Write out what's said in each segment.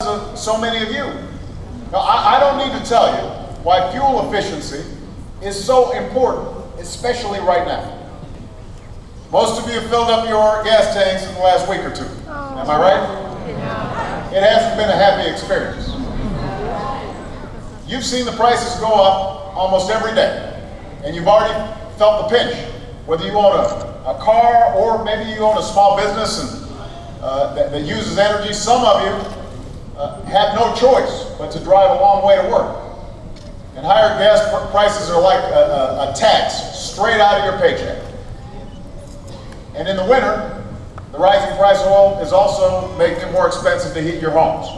of so many of you. Now, I don't need to tell you why fuel efficiency is so important, especially right now. Most of you have filled up your gas tanks in the last week or two. Am I right? Yeah. It hasn't been a happy experience. You've seen the prices go up almost every day, and you've already felt the pinch. Whether you own a car or maybe you own a small business and, that uses energy, some of you have no choice but to drive a long way to work. And higher gas prices are like a tax straight out of your paycheck. And in the winter, the rising price of oil is also making it more expensive to heat your homes.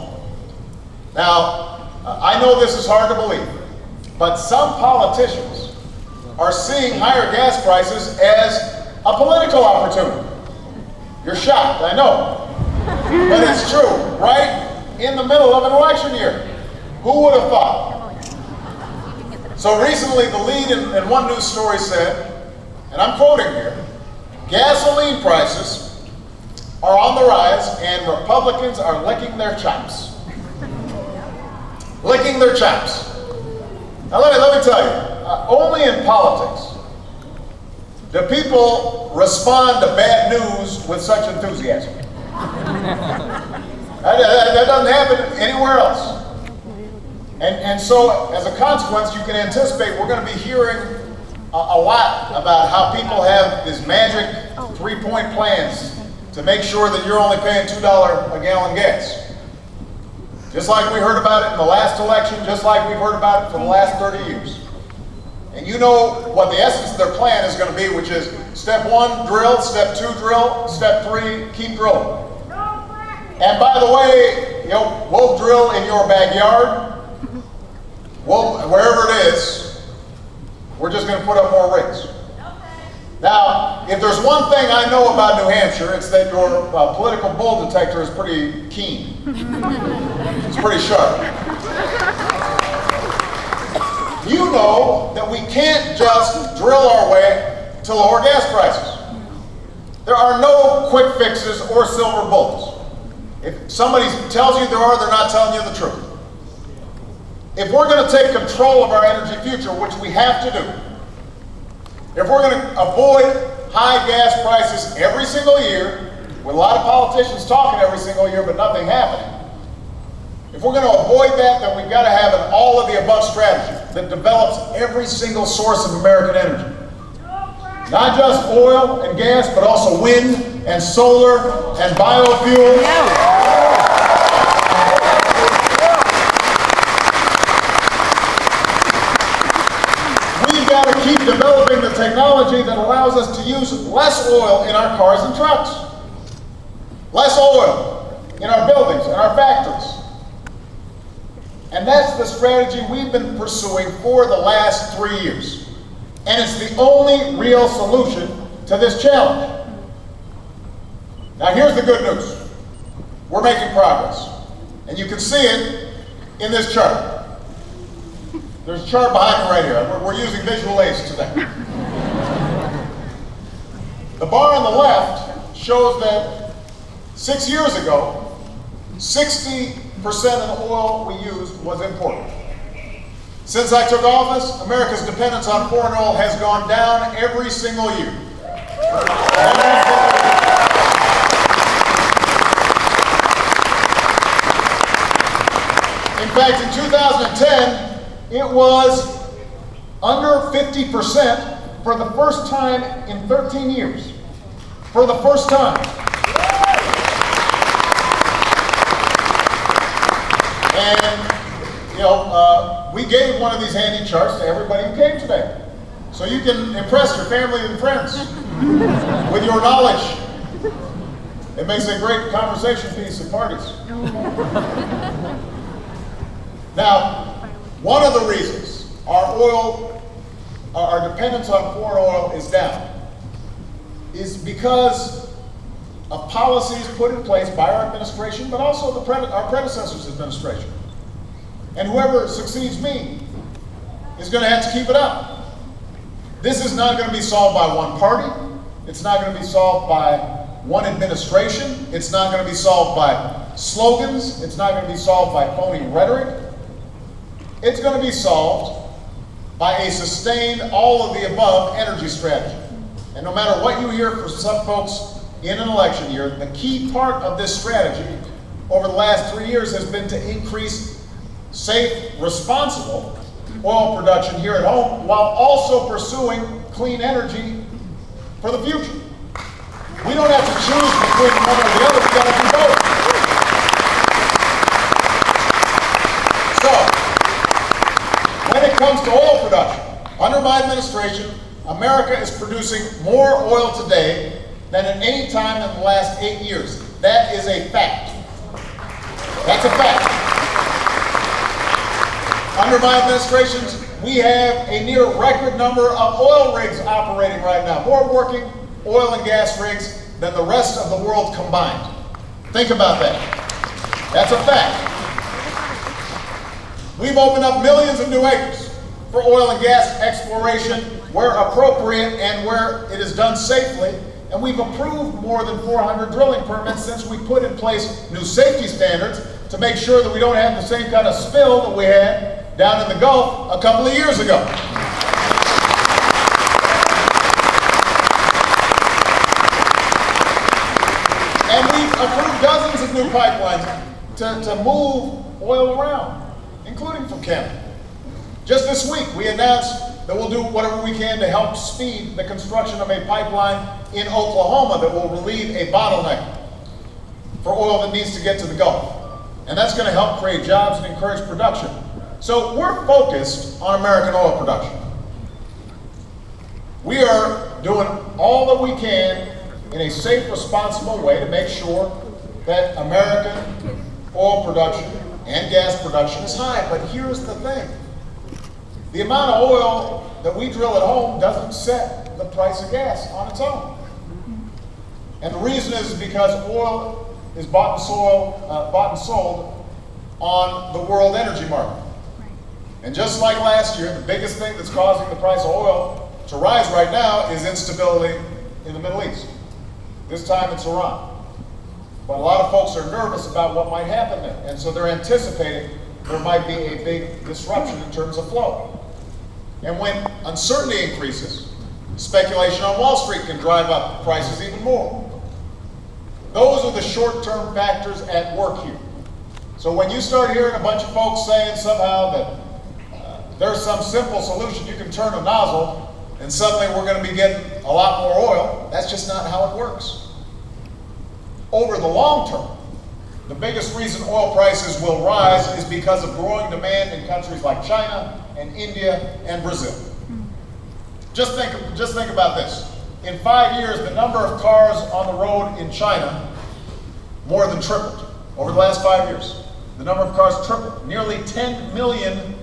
Now, I know this is hard to believe, but some politicians are seeing higher gas prices as a political opportunity. You're shocked, I know, but it's true, right in the middle of an election year. Who would have thought? So recently, the lead in one news story said, and I'm quoting here, gasoline prices are on the rise and Republicans are licking their chops. Licking their chops. Now let me tell you, only in politics do people respond to bad news with such enthusiasm. That doesn't happen anywhere else. And so, as a consequence, you can anticipate we're going to be hearing a lot about how people have these magic 3-point plans to make sure that you're only paying $2 a gallon gas. Just like we heard about it in the last election, just like we've heard about it for the last 30 years. And you know what the essence of their plan is going to be, which is step 1, drill, step 2, drill, step 3, keep drilling. And by the way, we'll drill in your backyard, wherever it is, we're just going to put up more rigs. Now, if there's one thing I know about New Hampshire, it's that your political bull detector is pretty keen. It's pretty sharp. You know that we can't just drill our way to lower gas prices. There are no quick fixes or silver bullets. If somebody tells you there are, they're not telling you the truth. If we're going to take control of our energy future, which we have to do, if we're going to avoid high gas prices every single year, with a lot of politicians talking every single year but nothing happening, if we're going to avoid that, then we've got to have an all-of-the-above strategy that develops every single source of American energy. Not just oil and gas, but also wind and solar and biofuels. We've got to keep developing the technology that allows us to use less oil in our cars and trucks. Less oil in our buildings and our factories. And that's the strategy we've been pursuing for the last 3 years. And it's the only real solution to this challenge. Now here's the good news. We're making progress. And you can see it in this chart. There's a chart behind me right here. We're using visual aids today. The bar on the left shows that 6 years ago, 60% of the oil we used was imported. Since I took office, America's dependence on foreign oil has gone down every single year. In fact, in 2010, it was under 50% for the first time in 13 years. For the first time. And, we gave one of these handy charts to everybody who came today. So you can impress your family and friends with your knowledge. It makes a great conversation piece at parties. Now, one of the reasons our dependence on foreign oil is down is because of policies put in place by our administration, but also our predecessor's administration. And whoever succeeds me is going to have to keep it up. This is not going to be solved by one party. It's not going to be solved by one administration. It's not going to be solved by slogans. It's not going to be solved by phony rhetoric. It's going to be solved by a sustained, all of the above energy strategy. And no matter what you hear from some folks in an election year, the key part of this strategy over the last 3 years has been to increase safe, responsible oil production here at home while also pursuing clean energy for the future. We don't have to choose between one or the other, we've got to do both. So, when it comes to oil production, under my administration, America is producing more oil today than at any time in the last 8 years. That is a fact. That's a fact. Under my administrations, we have a near record number of oil rigs operating right now. More working oil and gas rigs than the rest of the world combined. Think about that. That's a fact. We've opened up millions of new acres for oil and gas exploration where appropriate and where it is done safely. And we've approved more than 400 drilling permits since we put in place new safety standards to make sure that we don't have the same kind of spill that we had down in the Gulf a couple of years ago. And we've approved dozens of new pipelines to move oil around, including from Canada. Just this week, we announced that we'll do whatever we can to help speed the construction of a pipeline in Oklahoma that will relieve a bottleneck for oil that needs to get to the Gulf. And that's going to help create jobs and encourage production. So we're focused on American oil production. We are doing all that we can in a safe, responsible way to make sure that American oil production and gas production is high. But here's the thing. The amount of oil that we drill at home doesn't set the price of gas on its own. And the reason is because oil is bought and sold on the world energy market. And just like last year, the biggest thing that's causing the price of oil to rise right now is instability in the Middle East. This time it's Iran. But a lot of folks are nervous about what might happen there. And so they're anticipating there might be a big disruption in terms of flow. And when uncertainty increases, speculation on Wall Street can drive up prices even more. Those are the short-term factors at work here. So when you start hearing a bunch of folks saying somehow that there's some simple solution, you can turn a nozzle and suddenly we're going to be getting a lot more oil, that's just not how it works. Over the long term, the biggest reason oil prices will rise is because of growing demand in countries like China and India and Brazil. Just think about this. In 5 years, the number of cars on the road in China more than tripled. Over the last 5 years, the number of cars tripled. Nearly 10 million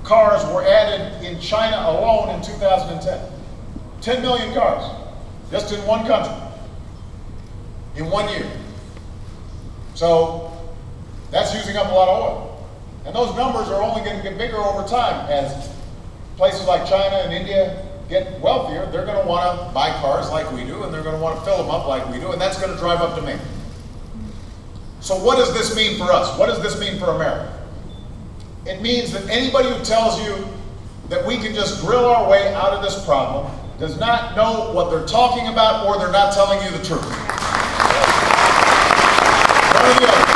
cars were added in China alone in 2010. 10 million cars, just in one country, in 1 year. So that's using up a lot of oil. And those numbers are only going to get bigger over time as places like China and India get wealthier. They're going to want to buy cars like we do, and they're going to want to fill them up like we do, and that's going to drive up demand. So what does this mean for us? What does this mean for America? It means that anybody who tells you that we can just drill our way out of this problem does not know what they're talking about, or they're not telling you the truth. One or the other.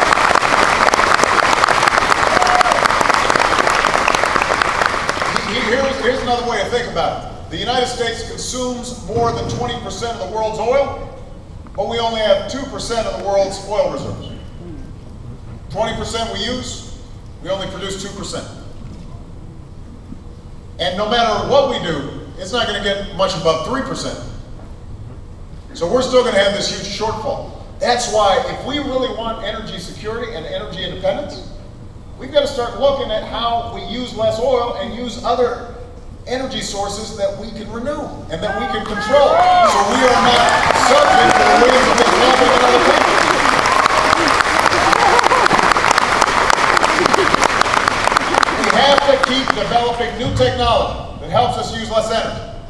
Here's another way to think about it. The United States consumes more than 20% of the world's oil, but we only have 2% of the world's oil reserves. 20% we use, we only produce 2%. And no matter what we do, it's not going to get much above 3%. So we're still going to have this huge shortfall. That's why if we really want energy security and energy independence, we've got to start looking at how we use less oil and use other energy sources that we can renew and that we can control, so we are not subject to the whims of this lobbying in other countries. We have to keep developing new technology that helps us use less energy.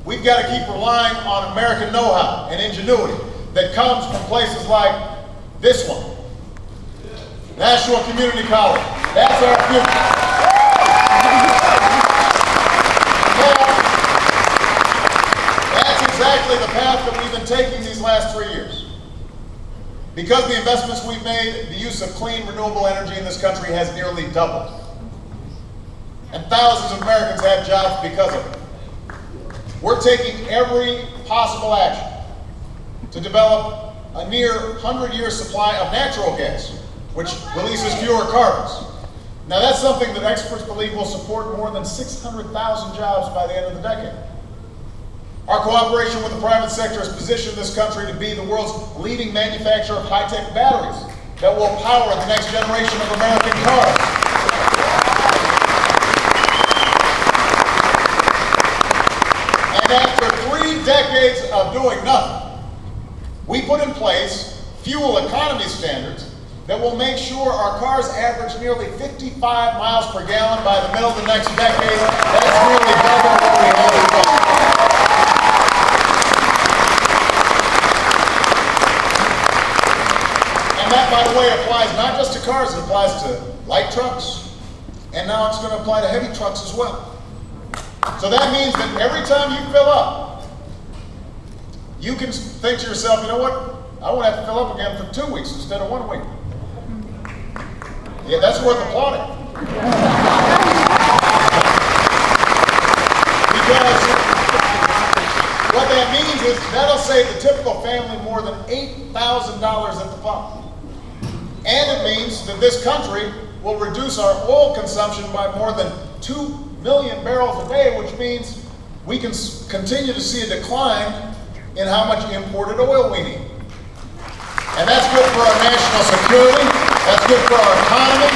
We've got to keep relying on American know-how and ingenuity that comes from places like this one. Nashua Community College. That's our future. That's exactly the path that we've been taking these last 3 years. Because of the investments we've made, the use of clean, renewable energy in this country has nearly doubled. And thousands of Americans have jobs because of it. We're taking every possible action to develop a near 100-year supply of natural gas, which releases fewer carbons. Now that's something that experts believe will support more than 600,000 jobs by the end of the decade. Our cooperation with the private sector has positioned this country to be the world's leading manufacturer of high-tech batteries that will power the next generation of American cars. And after 3 decades of doing nothing, we put in place fuel economy standards that will make sure our cars average nearly 55 miles per gallon by the middle of the next decade. That's nearly double what we have today. And that, by the way, applies not just to cars, it applies to light trucks, and now it's going to apply to heavy trucks as well. So that means that every time you fill up, you can think to yourself, you know what, I won't have to fill up again for 2 weeks instead of 1 week. Yeah, that's worth applauding. Because what that means is that'll save the typical family more than $8,000 at the pump. And it means that this country will reduce our oil consumption by more than 2 million barrels a day, which means we can continue to see a decline in how much imported oil we need. And that's good for our national security, that's good for our economy,